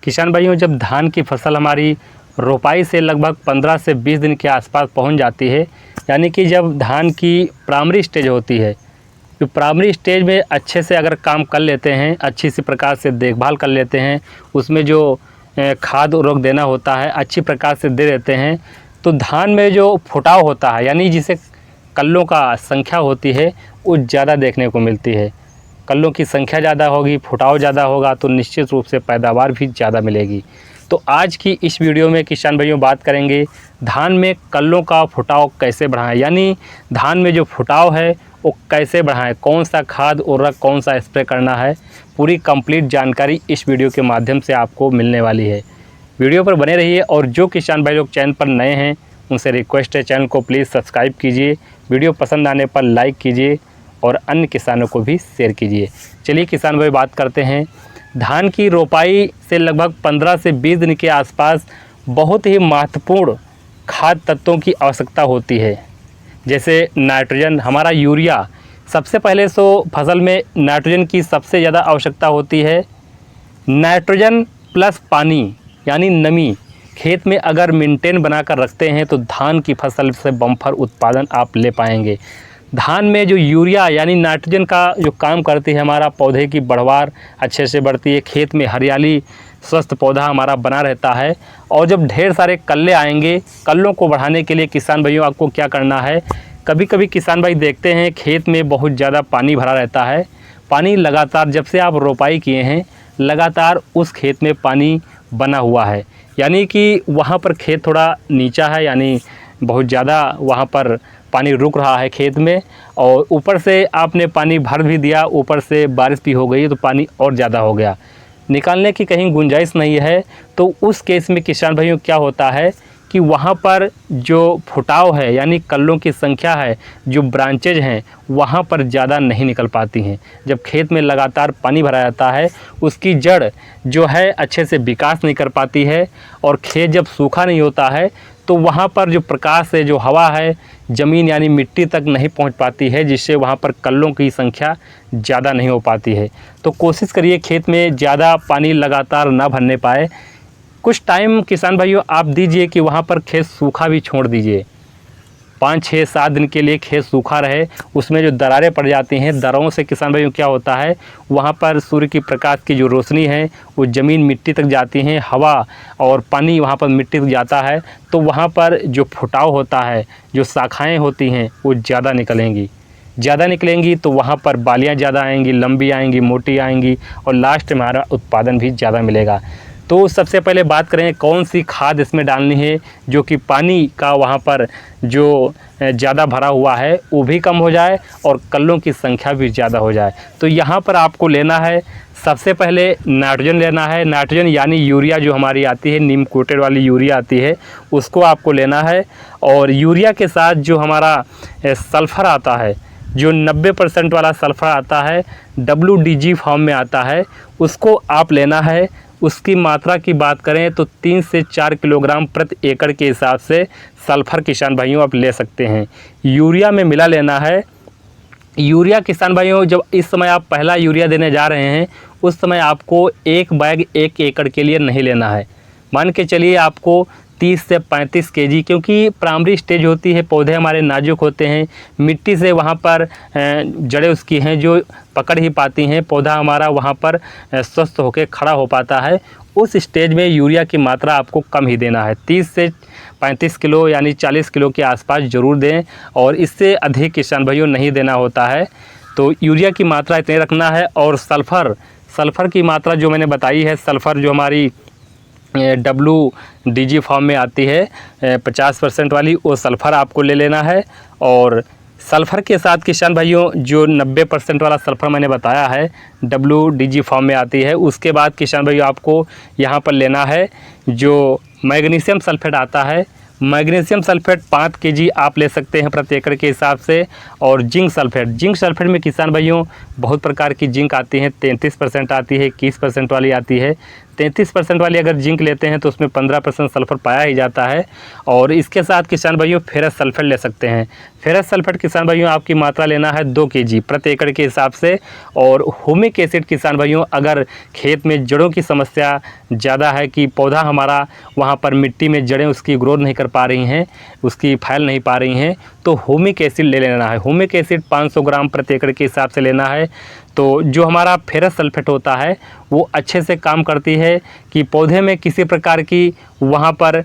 किसान भाइयों, जब धान की फसल हमारी रोपाई से लगभग 15 से 20 दिन के आसपास पहुंच जाती है, यानी कि जब धान की प्राइमरी स्टेज होती है, तो प्राइमरी स्टेज में अच्छे से अगर काम कर लेते हैं, अच्छी सी प्रकार से देखभाल कर लेते हैं, उसमें जो खाद उर्वरक देना होता है अच्छी प्रकार से दे देते हैं, तो धान में जो फुटाव होता है, यानी जिसे कल्लों का संख्या होती है वो ज़्यादा देखने को मिलती है। कल्लों की संख्या ज़्यादा होगी, फुटाव ज़्यादा होगा, तो निश्चित रूप से पैदावार भी ज़्यादा मिलेगी। तो आज की इस वीडियो में किसान भाइयों बात करेंगे धान में कल्लों का फुटाव कैसे बढ़ाएं, यानी धान में जो फुटाव है वो कैसे बढ़ाएं, कौन सा खाद उर्वरक कौन सा स्प्रे करना है, पूरी कंप्लीट जानकारी इस वीडियो के माध्यम से आपको मिलने वाली है। वीडियो पर बने रहिए और जो किसान भाई लोग चैनल पर नए हैं उनसे रिक्वेस्ट है चैनल को प्लीज़ सब्सक्राइब कीजिए, वीडियो पसंद आने पर लाइक कीजिए और अन्य किसानों को भी शेयर कीजिए। चलिए किसान भाई बात करते हैं। धान की रोपाई से लगभग 15 से 20 दिन के आसपास बहुत ही महत्वपूर्ण खाद तत्वों की आवश्यकता होती है, जैसे नाइट्रोजन, हमारा यूरिया। सबसे पहले तो फसल में नाइट्रोजन की सबसे ज़्यादा आवश्यकता होती है। नाइट्रोजन प्लस पानी यानी नमी खेत में अगर मेंटेन बनाकर रखते हैं तो धान की फसल से बम्पर उत्पादन आप ले पाएंगे। धान में जो यूरिया यानी नाइट्रोजन का जो काम करती है, हमारा पौधे की बढ़वार अच्छे से बढ़ती है, खेत में हरियाली स्वस्थ पौधा हमारा बना रहता है। और जब ढेर सारे कल्ले आएंगे, कल्लों को बढ़ाने के लिए किसान भाइयों आपको क्या करना है, कभी कभी किसान भाई देखते हैं खेत में बहुत ज़्यादा पानी भरा रहता है। पानी लगातार जब से आप रोपाई किए हैं लगातार उस खेत में पानी बना हुआ है, यानी कि वहाँ पर खेत थोड़ा नीचा है, यानी बहुत ज़्यादा वहाँ पर पानी रुक रहा है खेत में, और ऊपर से आपने पानी भर भी दिया, ऊपर से बारिश भी हो गई तो पानी और ज़्यादा हो गया, निकालने की कहीं गुंजाइश नहीं है। तो उस केस में किसान भाइयों क्या होता है कि वहाँ पर जो फुटाव है यानी कल्लों की संख्या है, जो ब्रांचेज हैं वहाँ पर ज़्यादा नहीं निकल पाती हैं। जब खेत में लगातार पानी भरा जाता है उसकी जड़ जो है अच्छे से विकास नहीं कर पाती है, और खेत जब सूखा नहीं होता है तो वहाँ पर जो प्रकाश है, जो हवा है, ज़मीन यानी मिट्टी तक नहीं पहुँच पाती है, जिससे वहाँ पर कल्लों की संख्या ज़्यादा नहीं हो पाती है। तो कोशिश करिए खेत में ज़्यादा पानी लगातार ना भरने पाए। कुछ टाइम किसान भाइयों आप दीजिए कि वहाँ पर खेत सूखा भी छोड़ दीजिए, 5, 6, 7 दिन के लिए खेत सूखा रहे। उसमें जो दरारें पड़ जाती हैं, दरारों से किसान भाइयों क्या होता है, वहाँ पर सूर्य की प्रकाश की जो रोशनी है वो ज़मीन मिट्टी तक जाती हैं, हवा और पानी वहाँ पर मिट्टी तक जाता है, तो वहाँ पर जो फुटाव होता है, जो शाखाएँ होती हैं वो ज़्यादा निकलेंगी तो वहाँ पर बालियाँ ज़्यादा आएंगी, लंबी आएंगी, मोटी आएंगी, और लास्ट में हमारा उत्पादन भी ज़्यादा मिलेगा। तो सबसे पहले बात करें कौन सी खाद इसमें डालनी है, जो कि पानी का वहाँ पर जो ज़्यादा भरा हुआ है वो भी कम हो जाए और कल्लों की संख्या भी ज़्यादा हो जाए। तो यहाँ पर आपको लेना है सबसे पहले नाइट्रोजन लेना है। नाइट्रोजन यानी यूरिया जो हमारी आती है, नीम कोटेड वाली यूरिया आती है, उसको आपको लेना है। और यूरिया के साथ जो हमारा सल्फ़र आता है, जो 90% वाला सल्फ़र आता है, WDG फॉर्म में आता है, उसको आप लेना है। उसकी मात्रा की बात करें तो 3 से 4 किलोग्राम प्रति एकड़ के हिसाब से सल्फ़र किसान भाइयों आप ले सकते हैं। यूरिया में मिला लेना है। यूरिया किसान भाइयों जब इस समय आप पहला यूरिया देने जा रहे हैं उस समय आपको एक बैग 1 एकड़ के लिए नहीं लेना है। मान के चलिए आपको 30 से 35 केजी, क्योंकि प्राइमरी स्टेज होती है, पौधे हमारे नाजुक होते हैं, मिट्टी से वहाँ पर जड़ें उसकी हैं जो पकड़ ही पाती हैं, पौधा हमारा वहाँ पर स्वस्थ होकर खड़ा हो पाता है। उस स्टेज में यूरिया की मात्रा आपको कम ही देना है, 30 से 35 किलो यानी 40 किलो के आसपास ज़रूर दें, और इससे अधिक किसान भाइयों नहीं देना होता है। तो यूरिया की मात्रा इतने रखना है। और सल्फ़र की मात्रा जो मैंने बताई है, सल्फ़र जो हमारी WDG फॉर्म में आती है 50% वाली, वो सल्फ़र आपको ले लेना है। और सल्फ़र के साथ किसान भाइयों जो 90% वाला सल्फ़र मैंने बताया है WDG फॉर्म में आती है, उसके बाद किसान भाइयों आपको यहाँ पर लेना है जो मैग्नीशियम सल्फ़ेट आता है। मैग्नीशियम सल्फ़ेट 5 केजी आप ले सकते हैं प्रति एकड़ के हिसाब से। और जिंक सल्फ़ेट में किसान भाइयों बहुत प्रकार की जिंक आती है, 33% आती है, 21% वाली आती है। 33% वाली अगर जिंक लेते हैं तो उसमें 15% सल्फ़र पाया ही जाता है। और इसके साथ किसान भाइयों फेरस सल्फेट ले सकते हैं। फेरस सल्फेट किसान भाइयों आपकी मात्रा लेना है 2 kg प्रति एकड़ के हिसाब से। और ह्यूमिक एसिड किसान भाइयों अगर खेत में जड़ों की समस्या ज़्यादा है कि पौधा हमारा वहाँ पर मिट्टी में जड़ें उसकी ग्रोथ नहीं कर पा रही हैं, उसकी फैल नहीं पा रही हैं, तो ह्यूमिक एसिड ले लेना है। ह्यूमिक एसिड 500 ग्राम प्रति एकड़ के हिसाब से लेना है। तो जो हमारा फेरस सल्फेट होता है वो अच्छे से काम करती है कि पौधे में किसी प्रकार की वहाँ पर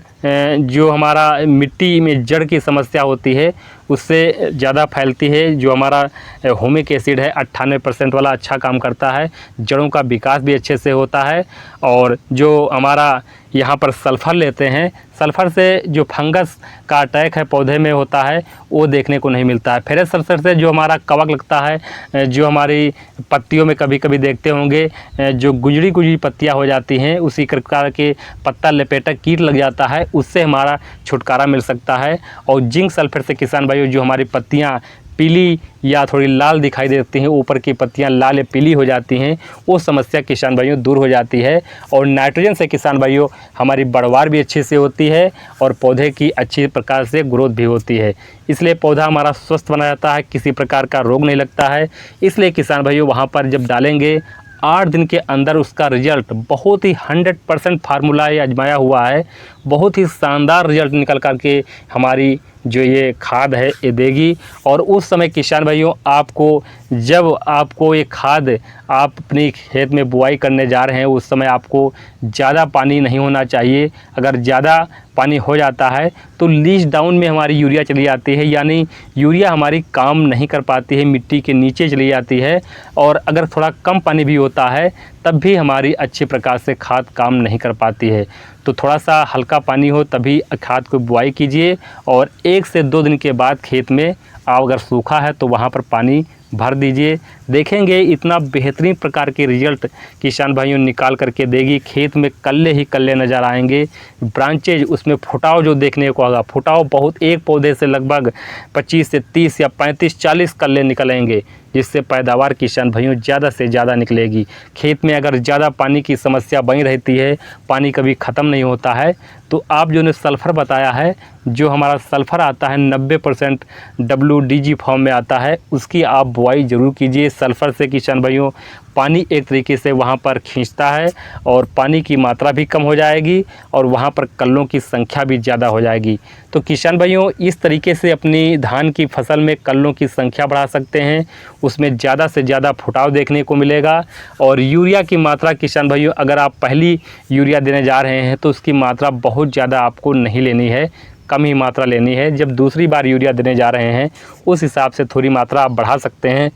जो हमारा मिट्टी में जड़ की समस्या होती है उससे ज़्यादा फैलती है। जो हमारा ह्यूमिक एसिड है 98% वाला अच्छा काम करता है, जड़ों का विकास भी अच्छे से होता है। और जो हमारा यहाँ पर सल्फ़र लेते हैं, सल्फ़र से जो फंगस का अटैक है पौधे में होता है वो देखने को नहीं मिलता है। फेरस सल्फर से जो हमारा कवक लगता है, जो हमारी पत्तियों में कभी कभी देखते होंगे जो गुजरी गुजरी पत्तियाँ हो जाती हैं, उसी प्रकार के पत्ता लपेटक कीट लग जाता है, उससे हमारा छुटकारा मिल सकता है। और जिंक सल्फेट से किसान भाइयों जो हमारी पत्तियाँ पीली या थोड़ी लाल दिखाई देती हैं, ऊपर की पत्तियां लाल या पीली हो जाती हैं, वो समस्या किसान भाइयों दूर हो जाती है। और नाइट्रोजन से किसान भाइयों हमारी बढ़वार भी अच्छे से होती है और पौधे की अच्छी प्रकार से ग्रोथ भी होती है। इसलिए पौधा हमारा स्वस्थ बना रहता है, किसी प्रकार का रोग नहीं लगता है। इसलिए किसान भाइयों वहाँ पर जब डालेंगे 8 दिन के अंदर उसका रिज़ल्ट बहुत ही 100% फार्मूला ये आजमाया हुआ है, बहुत ही शानदार रिज़ल्ट निकल कर के हमारी जो ये खाद है ये देगी। और उस समय किसान भाइयों आपको जब आपको ये खाद आप अपनी खेत में बुआई करने जा रहे हैं उस समय आपको ज़्यादा पानी नहीं होना चाहिए। अगर ज़्यादा पानी हो जाता है तो लीच डाउन में हमारी यूरिया चली जाती है, यानी यूरिया हमारी काम नहीं कर पाती है, मिट्टी के नीचे चली जाती है। और अगर थोड़ा कम पानी भी होता है तब भी हमारी अच्छी प्रकार से खाद काम नहीं कर पाती है। तो थोड़ा सा हल्का पानी हो तभी खाद को बुआई कीजिए। और 1 से 2 दिन के बाद खेत में आप अगर सूखा है तो वहाँ पर पानी भर दीजिए। देखेंगे इतना बेहतरीन प्रकार के रिज़ल्ट किसान भाइयों निकाल करके देगी। खेत में कल्ले ही कल्ले नज़र आएंगे, ब्रांचेज उसमें फुटाव जो देखने को आएगा, फुटाव बहुत, एक पौधे से लगभग 25 से 30 या 35-40 कल्ले निकलेंगे, जिससे पैदावार किसान भाइयों ज़्यादा से ज़्यादा निकलेगी। खेत में अगर ज़्यादा पानी की समस्या बनी रहती है, पानी कभी ख़त्म नहीं होता है, तो आप जो ने सल्फ़र बताया है, जो हमारा सल्फ़र आता है 90% WDG फॉर्म में आता है, उसकी आप बुआई ज़रूर कीजिए। सल्फ़र से किसान भाइयों पानी एक तरीके से वहाँ पर खींचता है और पानी की मात्रा भी कम हो जाएगी और वहाँ पर कल्लों की संख्या भी ज़्यादा हो जाएगी। तो किसान भाइयों इस तरीके से अपनी धान की फसल में कल्लों की संख्या बढ़ा सकते हैं, उसमें ज़्यादा से ज़्यादा फुटाव देखने को मिलेगा। और यूरिया की मात्रा किसान भाइयों अगर आप पहली यूरिया देने जा रहे हैं तो उसकी मात्रा बहुत ज़्यादा आपको नहीं लेनी है, कम ही मात्रा लेनी है। जब दूसरी बार यूरिया देने जा रहे हैं उस हिसाब से थोड़ी मात्रा आप बढ़ा सकते हैं।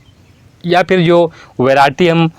या फिर जो वैरायटी हम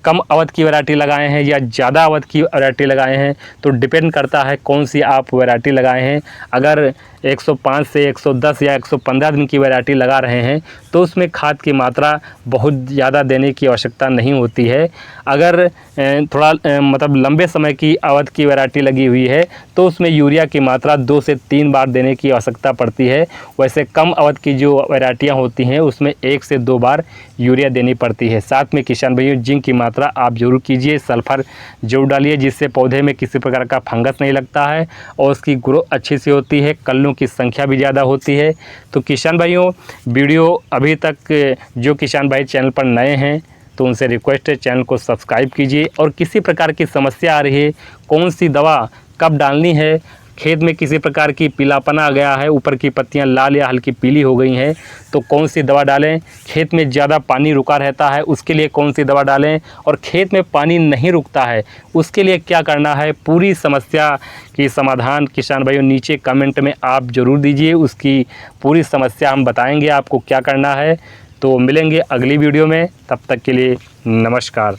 कम अवधि की वैरायटी लगाए हैं या ज़्यादा अवधि की वैरायटी लगाए हैं, तो डिपेंड करता है कौन सी आप वैरायटी लगाए हैं। अगर 105 से 110 या 115 दिन की वैरायटी लगा रहे हैं तो उसमें खाद की मात्रा बहुत ज़्यादा देने की आवश्यकता नहीं होती है। अगर थोड़ा मतलब लंबे समय की अवधि की वैरायटी लगी हुई है तो उसमें यूरिया की मात्रा 2 से 3 बार देने की आवश्यकता पड़ती है। वैसे कम अवधि की जो वैरायटियाँ होती हैं उसमें 1 से 2 बार यूरिया देनी पड़ती है। साथ में किसान भाइयों जिंक की मात्रा आप जरूर कीजिए, सल्फ़र जरूर डालिए, जिससे पौधे में किसी प्रकार का फंगस नहीं लगता है और उसकी ग्रोथ अच्छी से होती है, कल्लों की संख्या भी ज़्यादा होती है। तो किसान भाइयों वीडियो अभी तक जो किसान भाई चैनल पर नए हैं तो उनसे रिक्वेस्ट है चैनल को सब्सक्राइब कीजिए। और किसी प्रकार की समस्या आ रही है, कौन सी दवा कब डालनी है, खेत में किसी प्रकार की पीलापना आ गया है, ऊपर की पत्तियां लाल या हल्की पीली हो गई हैं, तो कौन सी दवा डालें, खेत में ज़्यादा पानी रुका रहता है उसके लिए कौन सी दवा डालें, और खेत में पानी नहीं रुकता है उसके लिए क्या करना है, पूरी समस्या की समाधान किसान भाइयों नीचे कमेंट में आप ज़रूर दीजिए। उसकी पूरी समस्या हम बताएंगे आपको क्या करना है। तो मिलेंगे अगली वीडियो में, तब तक के लिए नमस्कार।